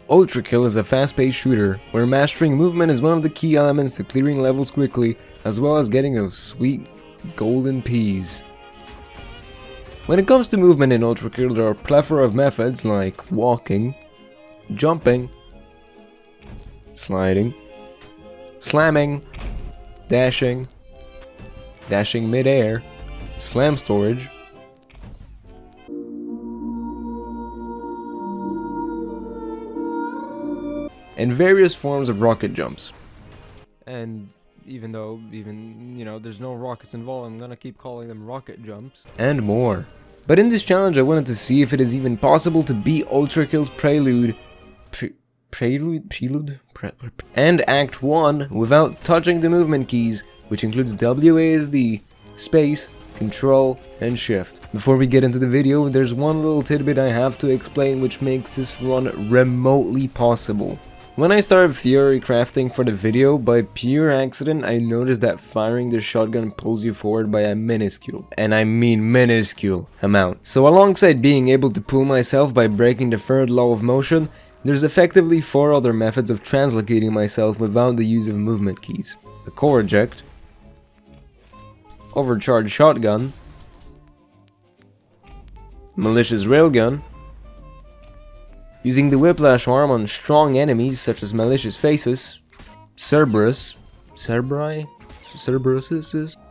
ULTRAKILL is a fast-paced shooter, where mastering movement is one of the key elements to clearing levels quickly, as well as getting those sweet golden peas. When it comes to movement in ULTRAKILL, there are a plethora of methods like walking, jumping, sliding, slamming, dashing, dashing mid-air, slam storage, and various forms of rocket jumps. And even though, there's no rockets involved, I'm gonna keep calling them rocket jumps. And more. But in this challenge I wanted to see if it is even possible to beat ULTRAKILL's Prelude and Act 1 without touching the movement keys, which includes WASD, space, control, and shift. Before we get into the video, there's one little tidbit I have to explain which makes this run remotely possible. When I started theory crafting for the video, by pure accident I noticed that firing the shotgun pulls you forward by a minuscule, and I mean minuscule, amount. So alongside being able to pull myself by breaking the third law of motion, there's effectively 4 other methods of translocating myself without the use of movement keys. A core eject, overcharged shotgun, malicious railgun, using the whiplash arm on strong enemies such as malicious faces, Cerberuses,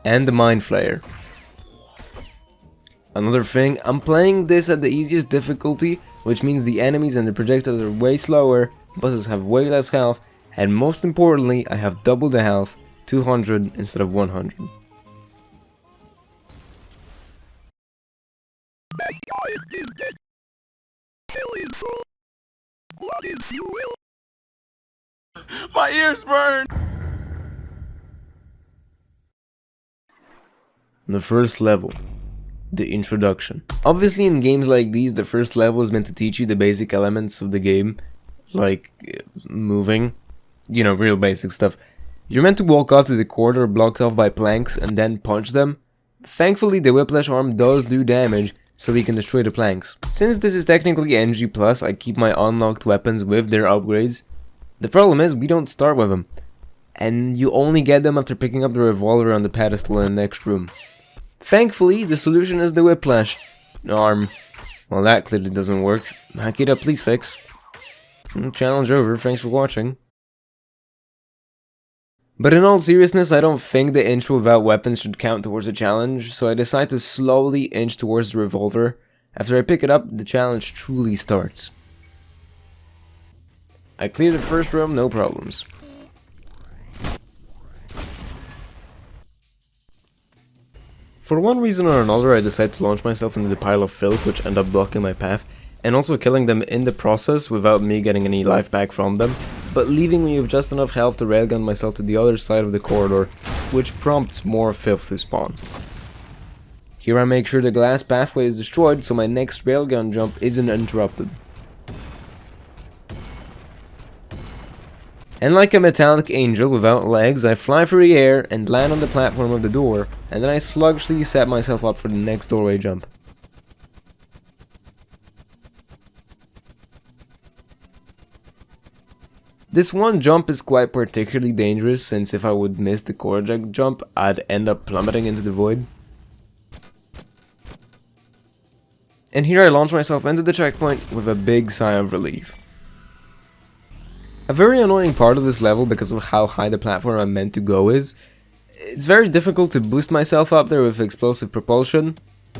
and the mind flayer. Another thing, I'm playing this at the easiest difficulty, which means the enemies and the projectiles are way slower, bosses have way less health, and most importantly, I have double the health, 200 instead of 100. My ears burn! The first level. The introduction. Obviously in games like these, the first level is meant to teach you the basic elements of the game, like moving, real basic stuff. You're meant to walk up to the corridor blocked off by planks and then punch them. Thankfully the whiplash arm does do damage, so we can destroy the planks. Since this is technically NG+, I keep my unlocked weapons with their upgrades. The problem is, we don't start with them, and you only get them after picking up the revolver on the pedestal in the next room. Thankfully, the solution is the whiplash arm. Well, that clearly doesn't work. Hack it up, please fix. Challenge over, thanks for watching. But in all seriousness, I don't think the intro without weapons should count towards a challenge, so I decide to slowly inch towards the revolver. After I pick it up, the challenge truly starts. I clear the first room, no problems. For one reason or another, I decide to launch myself into the pile of filth which end up blocking my path, and also killing them in the process without me getting any life back from them, but leaving me with just enough health to railgun myself to the other side of the corridor, which prompts more filth to spawn. Here I make sure the glass pathway is destroyed so my next railgun jump isn't interrupted. And like a metallic angel without legs, I fly through the air and land on the platform of the door, and then I sluggishly set myself up for the next doorway jump. This one jump is quite particularly dangerous, since if I would miss the core eject jump, I'd end up plummeting into the void. And here I launch myself into the checkpoint with a big sigh of relief. A very annoying part of this level, because of how high the platform I'm meant to go is, it's very difficult to boost myself up there with explosive propulsion.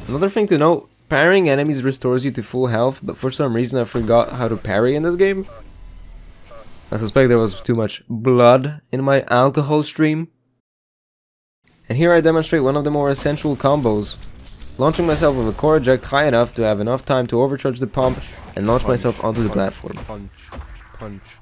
Another thing to note, parrying enemies restores you to full health, but for some reason I forgot how to parry in this game. I suspect there was too much blood in my alcohol stream. And here I demonstrate one of the more essential combos. Launching myself with a core eject high enough to have enough time to overcharge the pump and launch myself onto the platform. Punch.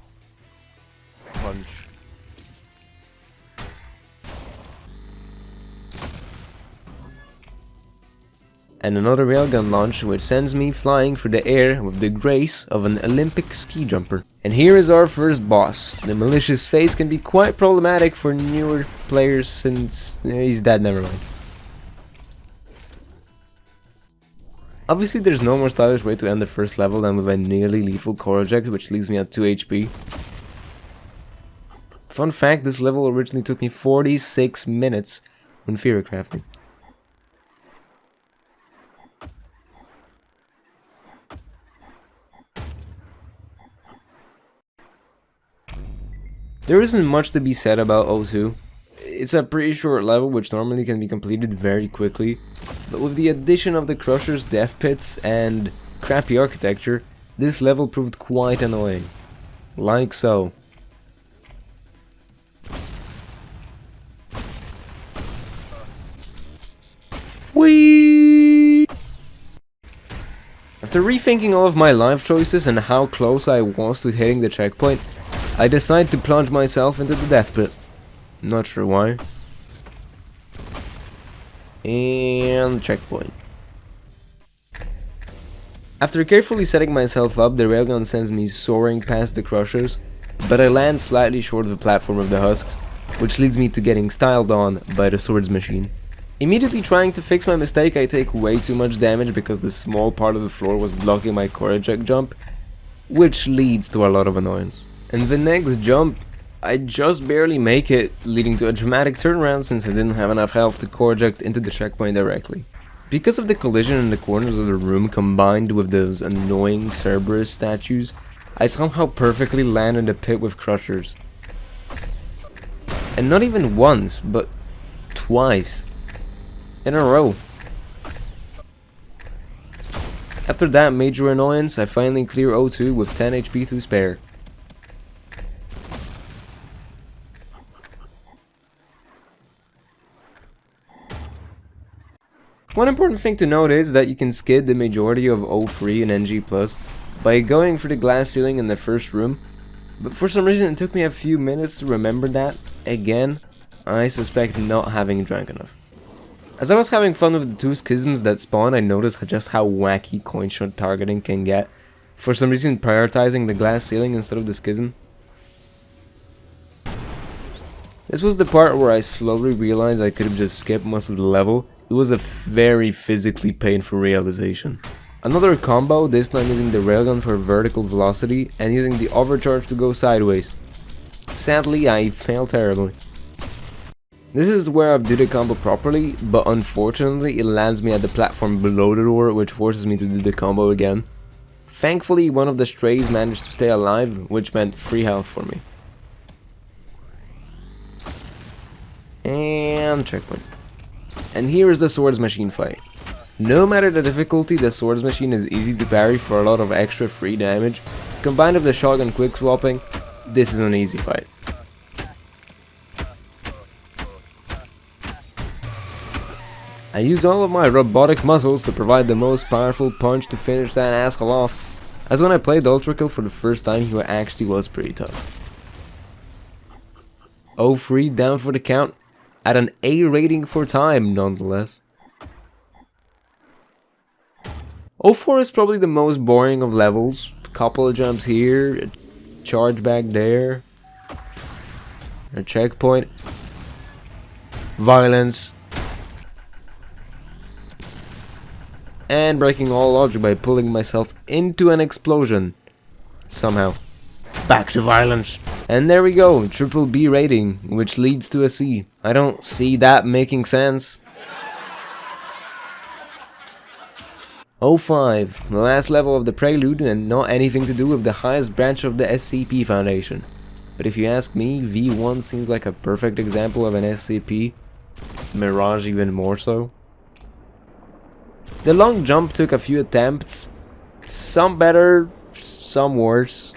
And another railgun launch which sends me flying through the air with the grace of an Olympic ski jumper. And here is our first boss. The malicious face can be quite problematic for newer players since he's dead, never mind. Obviously there's no more stylish way to end the first level than with a nearly lethal core eject, which leaves me at 2 HP. Fun fact, this level originally took me 46 minutes when theory crafting. There isn't much to be said about O2. It's a pretty short level which normally can be completed very quickly, but with the addition of the Crushers, Death Pits and crappy architecture, this level proved quite annoying. Like so. Whee! After rethinking all of my life choices and how close I was to hitting the checkpoint, I decided to plunge myself into the death pit. Not sure why. And checkpoint. After carefully setting myself up, the railgun sends me soaring past the Crushers, but I land slightly short of the platform of the Husks, which leads me to getting styled on by the Swords Machine. Immediately trying to fix my mistake, I take way too much damage because the small part of the floor was blocking my core eject jump, which leads to a lot of annoyance. And the next jump, I just barely make it, leading to a dramatic turnaround since I didn't have enough health to core eject into the checkpoint directly. Because of the collision in the corners of the room combined with those annoying Cerberus statues, I somehow perfectly land in the pit with Crushers. And not even once, but twice. In a row. After that major annoyance, I finally clear O2 with 10 HP to spare. One important thing to note is that you can skid the majority of O3 and NG+ by going for the glass ceiling in the first room, but for some reason it took me a few minutes to remember that. Again, I suspect not having drank enough. As I was having fun with the two schisms that spawn, I noticed just how wacky coin shot targeting can get, for some reason prioritizing the glass ceiling instead of the schism. This was the part where I slowly realized I could have just skipped most of the level. It was a very physically painful realization. Another combo, this time using the railgun for vertical velocity and using the overcharge to go sideways. Sadly, I failed terribly. This is where I do the combo properly, but unfortunately it lands me at the platform below the door, which forces me to do the combo again. Thankfully, one of the strays managed to stay alive, which meant free health for me. And checkpoint. And here is the Swords Machine fight. No matter the difficulty, the Swords Machine is easy to parry for a lot of extra free damage. Combined with the shotgun quick swapping, this is an easy fight. I use all of my robotic muscles to provide the most powerful punch to finish that asshole off, as when I played ULTRAKILL for the first time he actually was pretty tough. O3 down for the count, at an A rating for time nonetheless. O4 is probably the most boring of levels. A couple of jumps here, a charge back there, a checkpoint, violence, and breaking all logic by pulling myself into an explosion. Somehow. Back to violence. And there we go, triple B rating, which leads to a C. I don't see that making sense. 05, the last level of the Prelude, and not anything to do with the highest branch of the SCP Foundation. But if you ask me, V1 seems like a perfect example of an SCP. Mirage even more so. The long jump took a few attempts, some better, some worse.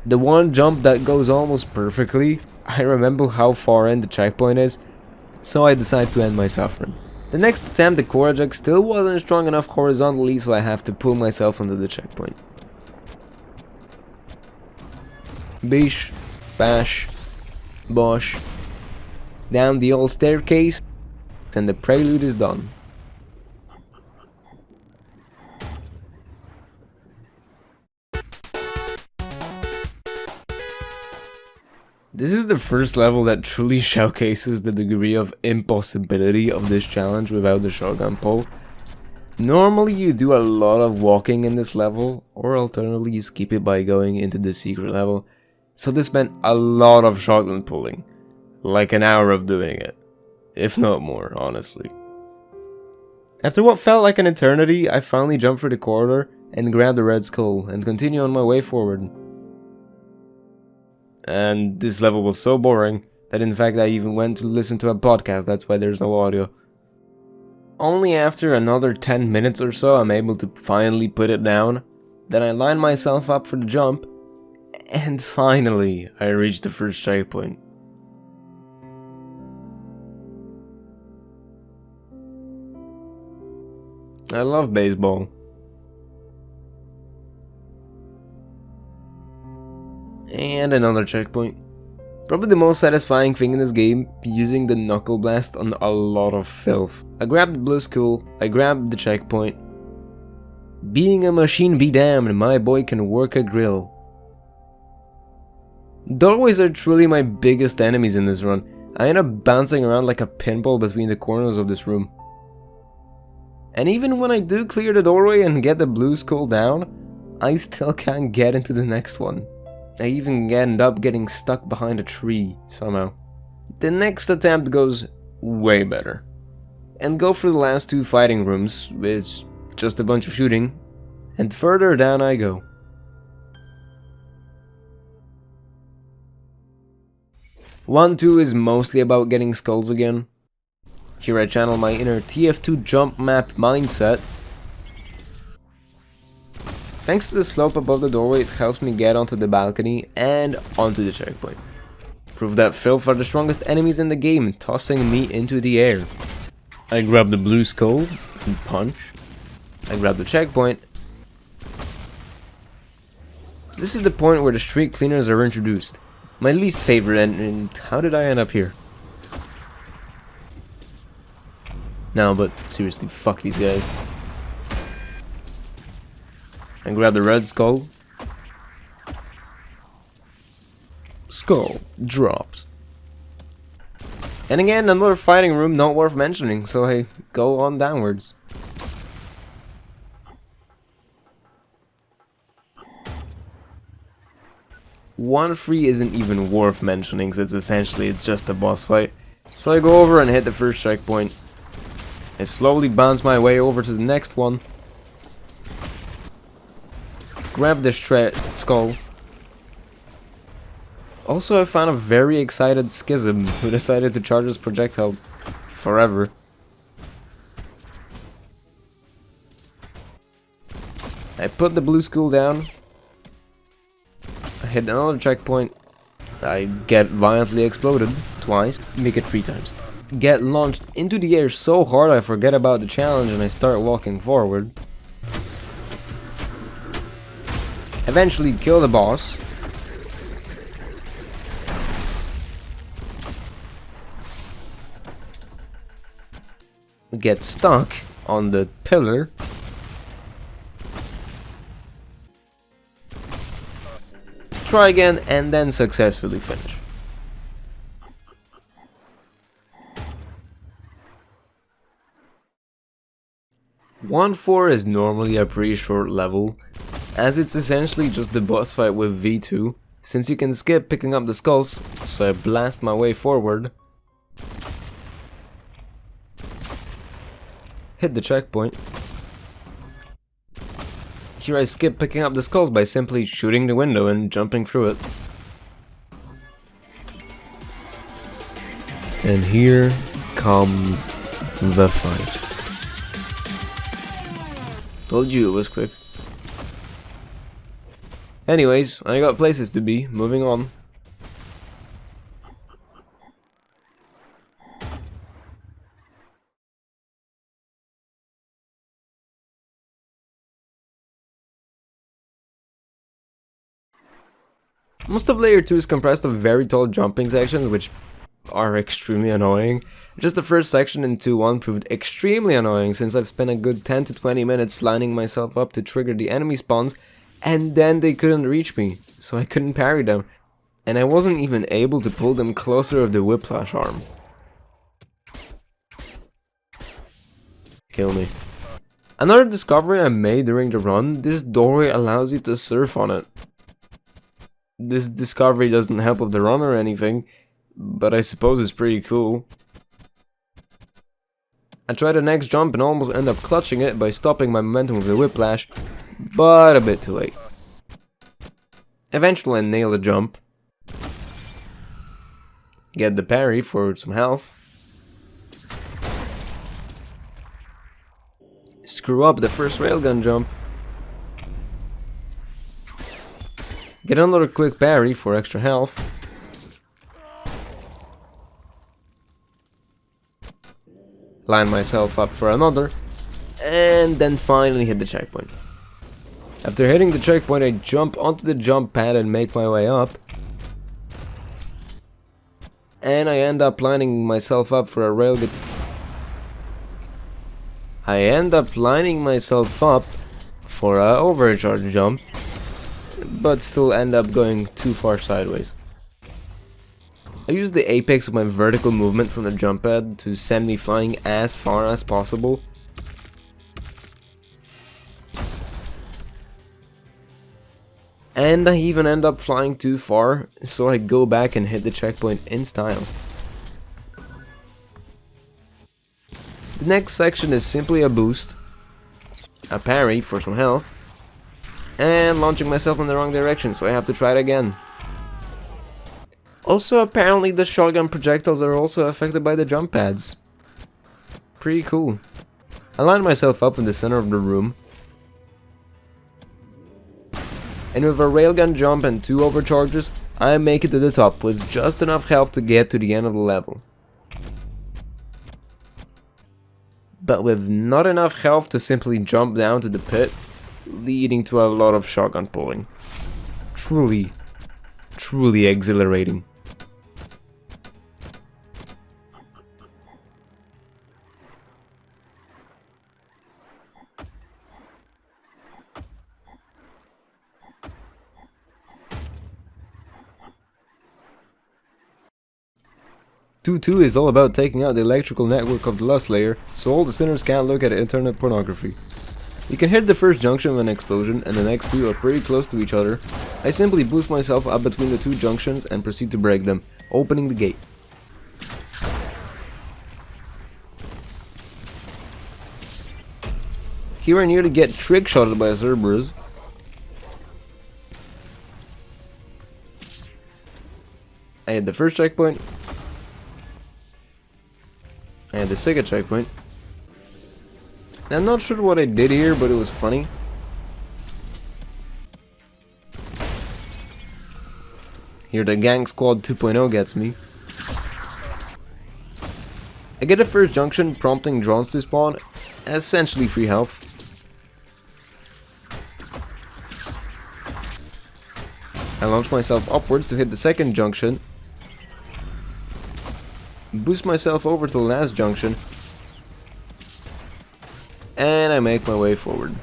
The one jump that goes almost perfectly, I remember how far in the checkpoint is, so I decide to end my suffering. The next attempt, the core eject still wasn't strong enough horizontally, so I have to pull myself onto the checkpoint. Bish, bash, bosh, down the old staircase, and the prelude is done. This is the first level that truly showcases the degree of impossibility of this challenge without the shotgun pole. Normally you do a lot of walking in this level, or alternatively you skip it by going into the secret level. So this meant a lot of shotgun pulling, like an hour of doing it, if not more, honestly. After what felt like an eternity, I finally jumped through the corridor and grabbed the red skull and continued on my way forward. And this level was so boring that in fact I even went to listen to a podcast, that's why there's no audio. Only after another 10 minutes or so I'm able to finally put it down. Then I line myself up for the jump, and finally I reached the first checkpoint. I love baseball. And another checkpoint. Probably the most satisfying thing in this game, using the knuckle blast on a lot of filth. I grabbed the blue skull, I grabbed the checkpoint. Being a machine be damned, my boy can work a grill. Doorways are truly my biggest enemies in this run. I end up bouncing around like a pinball between the corners of this room. And even when I do clear the doorway and get the blue skull down, I still can't get into the next one. I even end up getting stuck behind a tree, somehow. The next attempt goes way better. And go through the last two fighting rooms, with just a bunch of shooting, and further down I go. One 2 is mostly about getting skulls again. Here I channel my inner TF2 jump map mindset. Thanks to the slope above the doorway, it helps me get onto the balcony and onto the checkpoint. Prove that filth are the strongest enemies in the game, tossing me into the air. I grab the blue skull and punch. I grab the checkpoint. This is the point where the street cleaners are introduced. My least favorite, and how did I end up here? No, but seriously, fuck these guys. I grab the red skull. Skull dropped. And again, another fighting room not worth mentioning, so I go on downwards. One 3 isn't even worth mentioning, since essentially it's just a boss fight. So I go over and hit the first checkpoint. I slowly bounce my way over to the next one. Grab the skull. Also, I found a very excited Schism who decided to charge his projectile forever. I put the blue skull down. I hit another checkpoint. I get violently exploded twice. Make it 3 times. Get launched into the air so hard I forget about the challenge and I start walking forward. Eventually kill the boss. Get stuck on the pillar. Try again and then successfully finish. One 4 is normally a pretty short level, as it's essentially just the boss fight with V2, since you can skip picking up the skulls, so I blast my way forward. Hit the checkpoint. Here I skip picking up the skulls by simply shooting the window and jumping through it. And here comes the fight. Told you it was quick. Anyways, I got places to be, moving on. Most of layer 2 is comprised of very tall jumping sections, which are extremely annoying. Just the first section in 2-1 proved extremely annoying, since I've spent a good 10 to 20 minutes lining myself up to trigger the enemy spawns, and then they couldn't reach me, so I couldn't parry them. And I wasn't even able to pull them closer with the whiplash arm. Kill me. Another discovery I made during the run, this doorway allows you to surf on it. This discovery doesn't help with the run or anything, but I suppose it's pretty cool. I tried the next jump and almost ended up clutching it by stopping my momentum with the whiplash, but a bit too late. Eventually I nailed the jump. Get the parry for some health. Screw up the first railgun jump. Get another quick parry for extra health. Line myself up for another. And then finally hit the checkpoint. After hitting the checkpoint, I jump onto the jump pad and make my way up. And I end up lining myself up for a railgun. I end up lining myself up for a overcharge jump, but still end up going too far sideways. I use the apex of my vertical movement from the jump pad to send me flying as far as possible. And I even end up flying too far, so I go back and hit the checkpoint in style. The next section is simply a boost, a parry for some health, and launching myself in the wrong direction, so I have to try it again. Also, apparently the shotgun projectiles are also affected by the jump pads. Pretty cool. I line myself up in the center of the room, and with a railgun jump and 2 overcharges, I make it to the top with just enough health to get to the end of the level. But with not enough health to simply jump down to the pit, leading to a lot of shotgun pulling. Truly exhilarating. Two is all about taking out the electrical network of the Lust layer, so all the sinners can't look at internet pornography. You can hit the first junction with an explosion, and the next 2 are pretty close to each other. I simply boost myself up between the 2 junctions and proceed to break them, opening the gate. Here I nearly get trick-shotted by Cerberus. I hit the first checkpoint. I had the second checkpoint. I'm not sure what I did here, but it was funny. Here the Gang Squad 2.0 gets me. I get the first junction, prompting drones to spawn, essentially free health. I launch myself upwards to hit the second junction. Boost myself over to the last junction, and I make my way forward.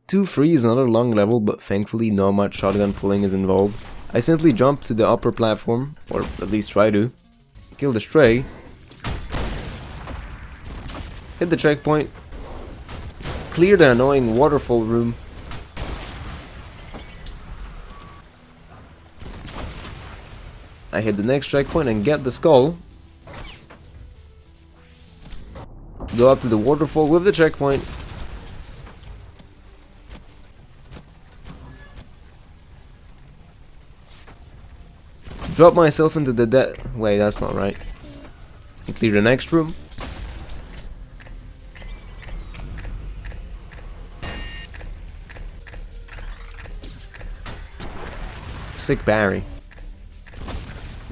Two free is another long level, but thankfully not much shotgun pulling is involved. I simply jump to the upper platform, or at least try to, kill the stray, hit the checkpoint, clear the annoying waterfall room, I hit the next checkpoint and get the skull, go up to the waterfall with the checkpoint, drop myself into the wait, that's not right, and clear the next room. Sick parry.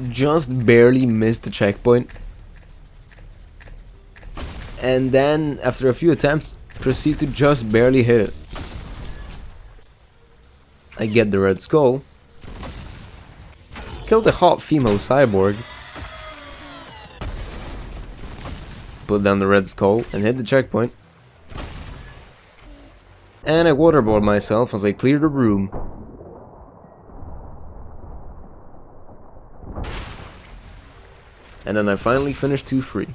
just barely missed the checkpoint, and then after a few attempts proceed to just barely hit it. I get the red skull, kill the hot female cyborg, put down the red skull and hit the checkpoint, and I waterboard myself as I clear the room. And then I finally finish 2 free.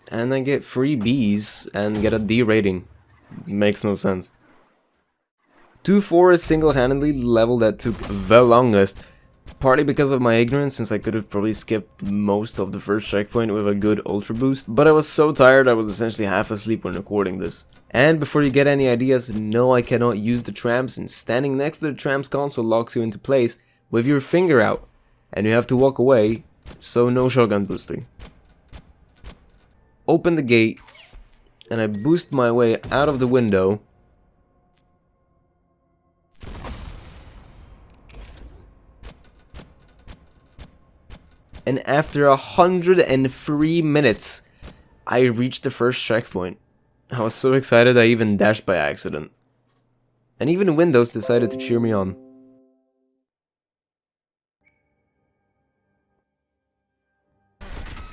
And I get 3 Bs and get a D rating. Makes no sense. 2-4 is single-handedly the level that took the longest. Partly because of my ignorance, since I could have probably skipped most of the first checkpoint with a good ultra boost. But I was so tired I was essentially half asleep when recording this. And before you get any ideas, no, I cannot use the tram, since standing next to the tram's console locks you into place with your finger out. And you have to walk away, so no shotgun boosting. Open the gate, and I boost my way out of the window. And after 103 minutes, I reached the first checkpoint. I was so excited I even dashed by accident. And even Windows decided to cheer me on.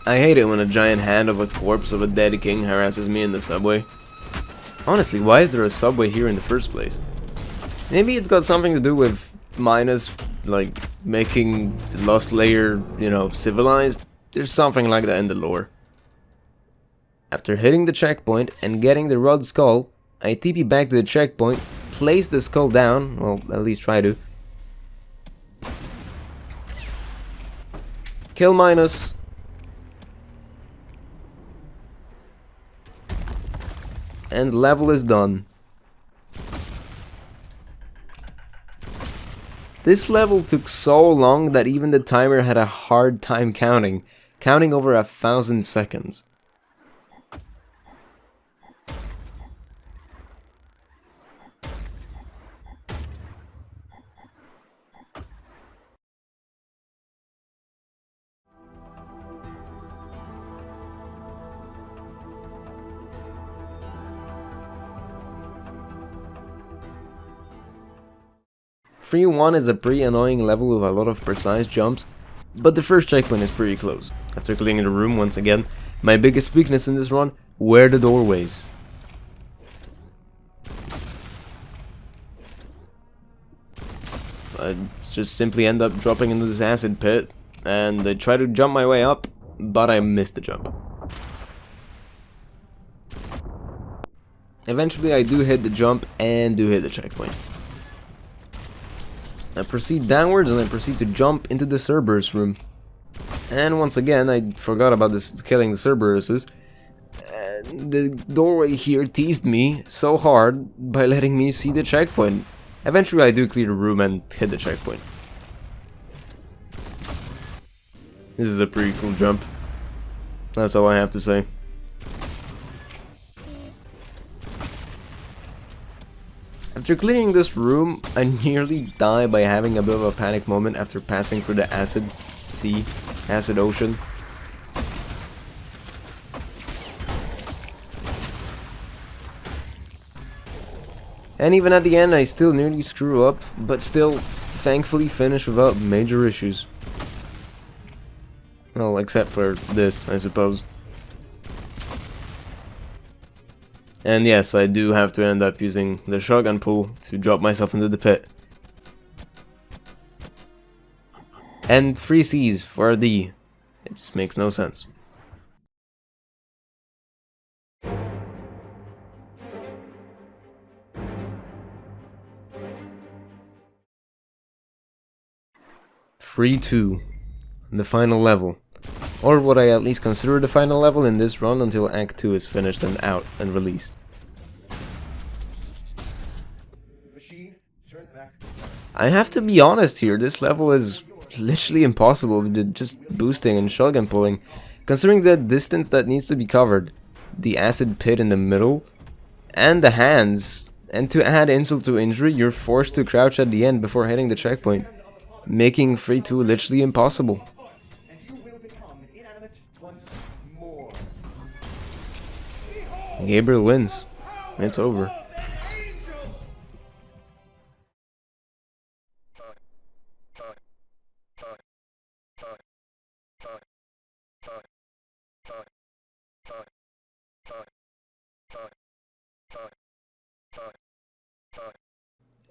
I hate it when a giant hand of a corpse of a dead king harasses me in the subway. Honestly, why is there a subway here in the first place? Maybe it's got something to do with Minus, like, making the Lost Layer, you know, civilized. There's something like that in the lore. After hitting the checkpoint and getting the red skull, I TP back to the checkpoint, place the skull down, well, at least try to. Kill Minus. And level is done. This level took so long that even the timer had a hard time counting over 1,000 seconds. Free 1 is a pretty annoying level with a lot of precise jumps, but the first checkpoint is pretty close. After clearing the room once again, my biggest weakness in this run were the doorways. I just simply end up dropping into this acid pit, and I try to jump my way up, but I missed the jump. Eventually I do hit the jump and do hit the checkpoint. I proceed downwards and I proceed to jump into the Cerberus room. And once again, I forgot about this killing the Cerberuses. The doorway here teased me so hard by letting me see the checkpoint. Eventually I do clear the room and hit the checkpoint. This is a pretty cool jump. That's all I have to say. After clearing this room, I nearly die by having a bit of a panic moment after passing through the acid sea, acid ocean. And even at the end I still nearly screw up, but still thankfully finish without major issues. Well, except for this, I suppose. And yes, I do have to end up using the shotgun pull to drop myself into the pit. And 3 C's for a D. It just makes no sense. Free 2. The final level. Or what I at least consider the final level in this run until Act 2 is finished and out and released. I have to be honest here, this level is literally impossible with just boosting and shotgun pulling. Considering the distance that needs to be covered, the acid pit in the middle, and the hands, and to add insult to injury, you're forced to crouch at the end before hitting the checkpoint. making free 2 literally impossible. Gabriel wins. It's over.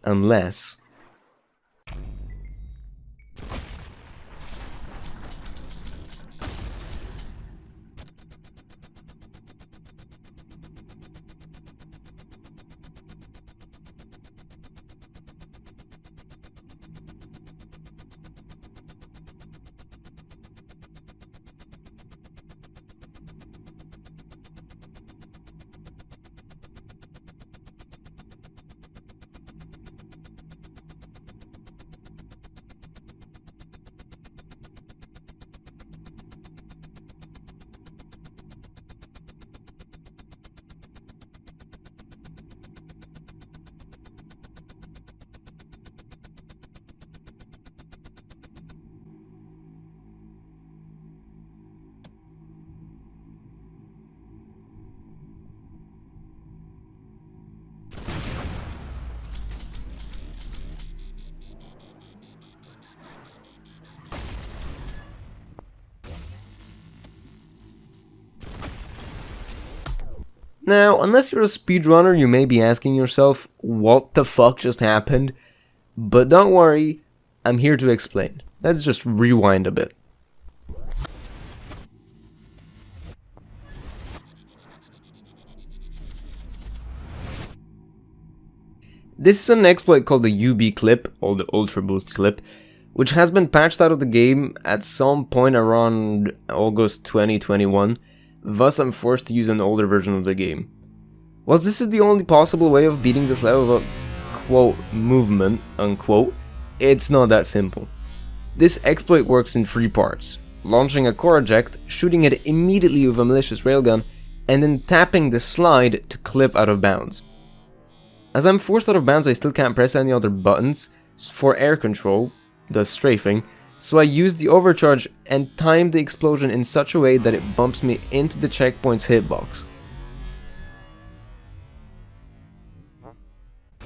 Unless... Now, unless you're a speedrunner, you may be asking yourself, what the fuck just happened? But don't worry, I'm here to explain. Let's just rewind a bit. This is an exploit called the UB clip, or the Ultra Boost clip, which has been patched out of the game at some point around August 2021, thus I'm forced to use an older version of the game. Whilst this is the only possible way of beating this level without, quote, movement, unquote, it's not that simple. This exploit works in 3 parts: launching a core eject, shooting it immediately with a malicious railgun, and then tapping the slide to clip out of bounds. As I'm forced out of bounds, I still can't press any other buttons for air control, thus strafing, so I use the overcharge and time the explosion in such a way that it bumps me into the checkpoint's hitbox.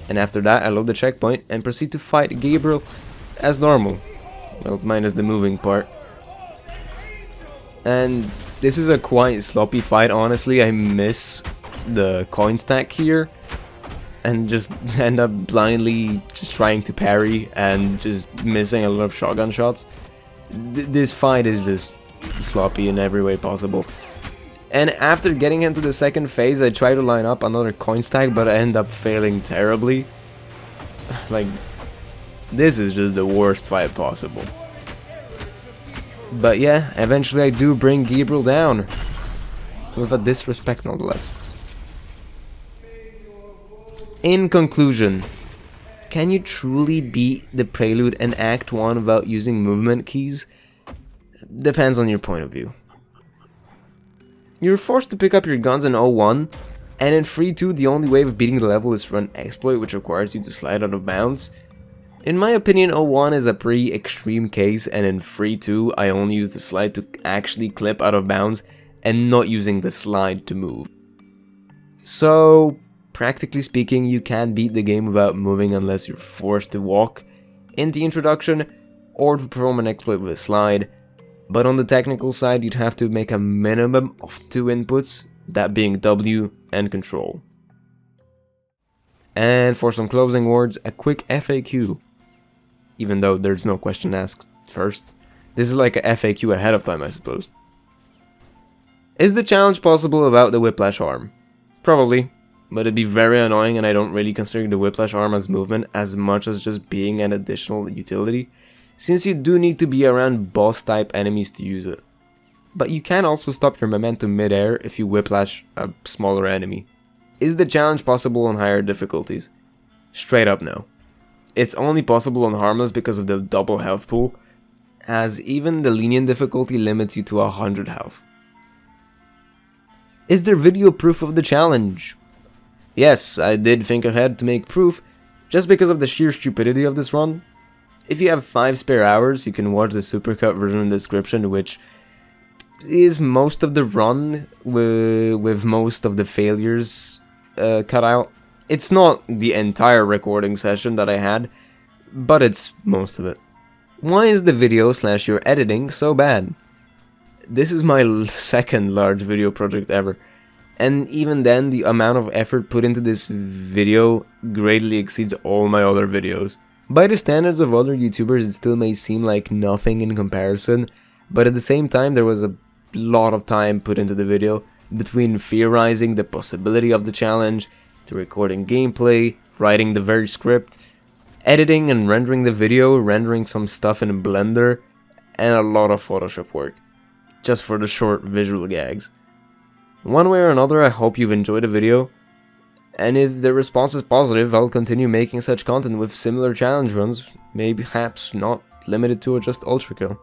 And after that, I load the checkpoint and proceed to fight Gabriel as normal. Well, minus the moving part. And this is a quite sloppy fight, honestly. I miss the coin stack here and just end up blindly just trying to parry and just missing a lot of shotgun shots. This fight is just sloppy in every way possible. And after getting into the second phase, I try to line up another coin stack, but I end up failing terribly. Like, this is just the worst fight possible. But yeah, eventually I do bring Gabriel down. With a disrespect nonetheless. In conclusion, can you truly beat the Prelude in Act 1 without using movement keys? Depends on your point of view. You're forced to pick up your guns in 01, and in Free 2 the only way of beating the level is to run exploit, which requires you to slide out of bounds. In my opinion, 01 is a pretty extreme case, and in Free 2 I only use the slide to actually clip out of bounds and not using the slide to move. So, practically speaking, you can't beat the game without moving unless you're forced to walk in the introduction or to perform an exploit with a slide. But on the technical side, you'd have to make a minimum of 2 inputs, that being W and control. And for some closing words, a quick FAQ. Even though there's no question asked first. This is like a FAQ ahead of time, I suppose. Is the challenge possible without the whiplash arm? Probably, but it'd be very annoying, and I don't really consider the whiplash arm as movement as much as just being an additional utility, since you do need to be around boss type enemies to use it. But you can also stop your momentum mid-air if you whiplash a smaller enemy. Is the challenge possible on higher difficulties? Straight up no. It's only possible on harmless because of the double health pool, as even the lenient difficulty limits you to 100 health. Is there video proof of the challenge? Yes, I did think ahead to make proof, just because of the sheer stupidity of this run. If you have 5 spare hours, you can watch the supercut version in the description, which is most of the run with most of the failures cut out. It's not the entire recording session that I had, but it's most of it. Why is the video / your editing so bad? This is my second large video project ever, and even then the amount of effort put into this video greatly exceeds all my other videos. By the standards of other YouTubers, it still may seem like nothing in comparison, but at the same time there was a lot of time put into the video, between theorizing the possibility of the challenge, to recording gameplay, writing the very script, editing and rendering the video, rendering some stuff in Blender, and a lot of Photoshop work, just for the short visual gags. One way or another, I hope you've enjoyed the video, and if the response is positive, I'll continue making such content with similar challenge runs, maybe perhaps not limited to just ULTRAKILL.